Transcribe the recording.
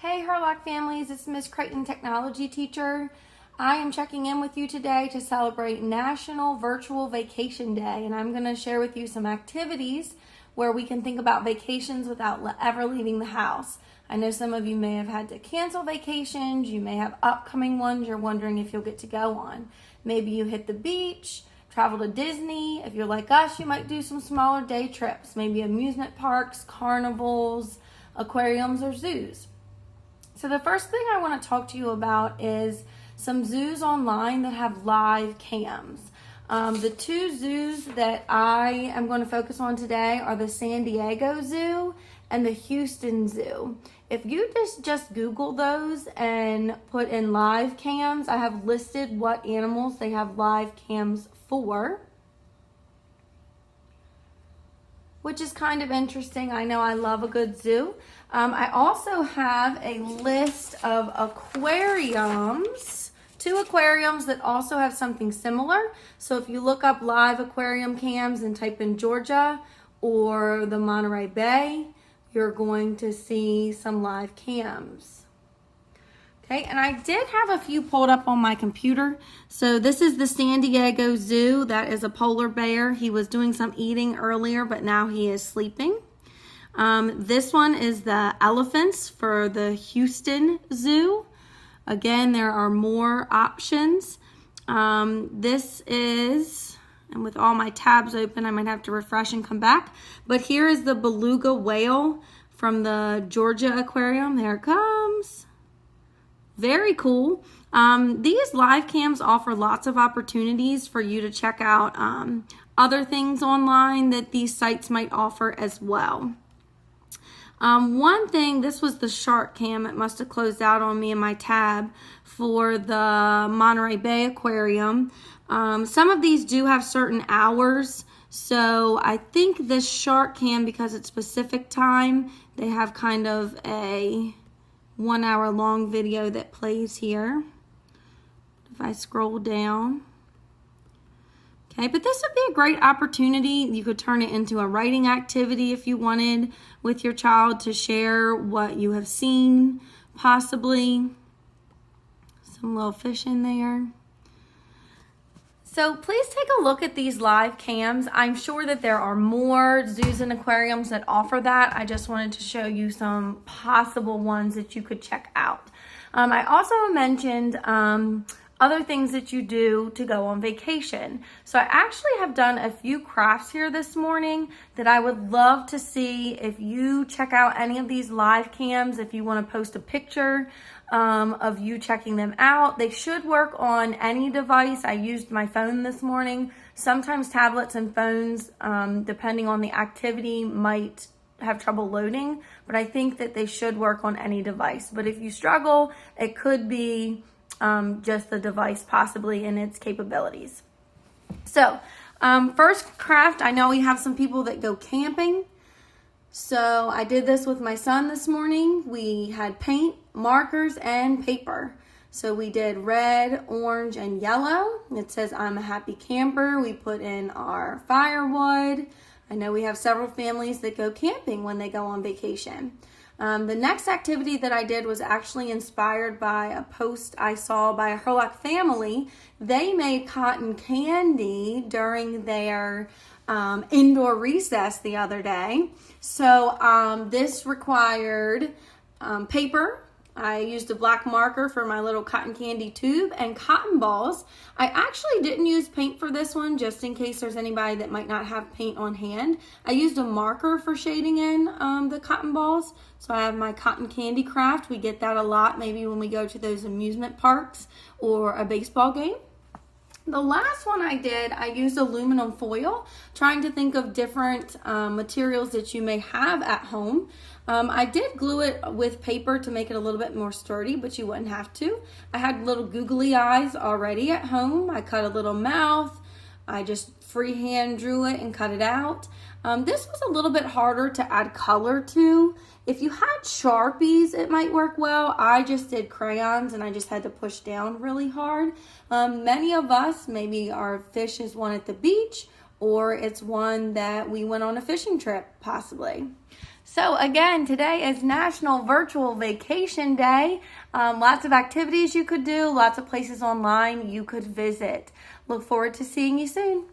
Hey Herlock families, it's Miss Creighton technology teacher. I am checking in with you today to celebrate National Virtual Vacation Day, and I'm going to share with you some activities where we can think about vacations without ever leaving the house. I know some of you may have had to cancel vacations, you may have upcoming ones you're wondering if you'll get to go on. Maybe you hit the beach, travel to Disney. If you're like us, you might do some smaller day trips, maybe amusement parks, carnivals, aquariums, or zoos. So the first thing I want to talk to you about is some zoos online that have live cams. The two zoos that I am going to focus on today are the San Diego Zoo and the Houston Zoo. If you just Google those and put in live cams, I have listed what animals they have live cams for, which is kind of interesting. I know I love a good zoo. I also have a list of aquariums, two aquariums that also have something similar. So if you look up live aquarium cams and type in Georgia or the Monterey Bay, you're going to see some live cams. Okay, and I did have a few pulled up on my computer. So this is the San Diego Zoo. That is a polar bear. He was doing some eating earlier, but now he is sleeping. This one is the elephants for the Houston Zoo. Again, there are more options. This is, and with all my tabs open, I might have to refresh and come back. But here is the beluga whale from the Georgia Aquarium. There it comes. Very cool. These live cams offer lots of opportunities for you to check out other things online that these sites might offer as well. One thing, this was the shark cam. It must have closed out on me in my tab for the Monterey Bay Aquarium. Some of these do have certain hours. So I think this shark cam, because it's Pacific time, they have kind of a 1 hour long video that plays here. If I scroll down. Okay, but this would be a great opportunity. You could turn it into a writing activity if you wanted with your child to share what you have seen, possibly. Some little fish in there. So please take a look at these live cams. I'm sure that there are more zoos and aquariums that offer that. I just wanted to show you some possible ones that you could check out. I also mentioned other things that you do to go on vacation. So I actually have done a few crafts here this morning that I would love to see if you check out any of these live cams, if you want to post a picture of you checking them out. They should work on any device. I used my phone this morning. Sometimes tablets and phones, depending on the activity, might have trouble loading, but I think that they should work on any device. But if you struggle, it could be just the device possibly in its capabilities. So first craft, I know we have some people that go camping. So I did this with my son this morning. We had paint, markers, and paper. So we did red, orange, and yellow. It says, "I'm a happy camper." We put in our firewood. I know we have several families that go camping when they go on vacation. The next activity that I did was actually inspired by a post I saw by a Herlock family. They made cotton candy during their indoor recess the other day. So this required paper. I used a black marker for my little cotton candy tube and cotton balls. I actually didn't use paint for this one, just in case there's anybody that might not have paint on hand. I used a marker for shading in the cotton balls. So I have my cotton candy craft. We get that a lot, maybe when we go to those amusement parks or a baseball game. The last one I did, I used aluminum foil, trying to think of different materials that you may have at home. I did glue it with paper to make it a little bit more sturdy, but you wouldn't have to. I had little googly eyes already at home. I cut a little mouth. I just freehand drew it and cut it out. This was a little bit harder to add color to. If you had Sharpies, it might work well. I just did crayons and I just had to push down really hard. Many of us, maybe our fish is one at the beach, or it's one that we went on a fishing trip, possibly. So again, today is National Virtual Vacation Day. Lots of activities you could do, lots of places online you could visit. Look forward to seeing you soon.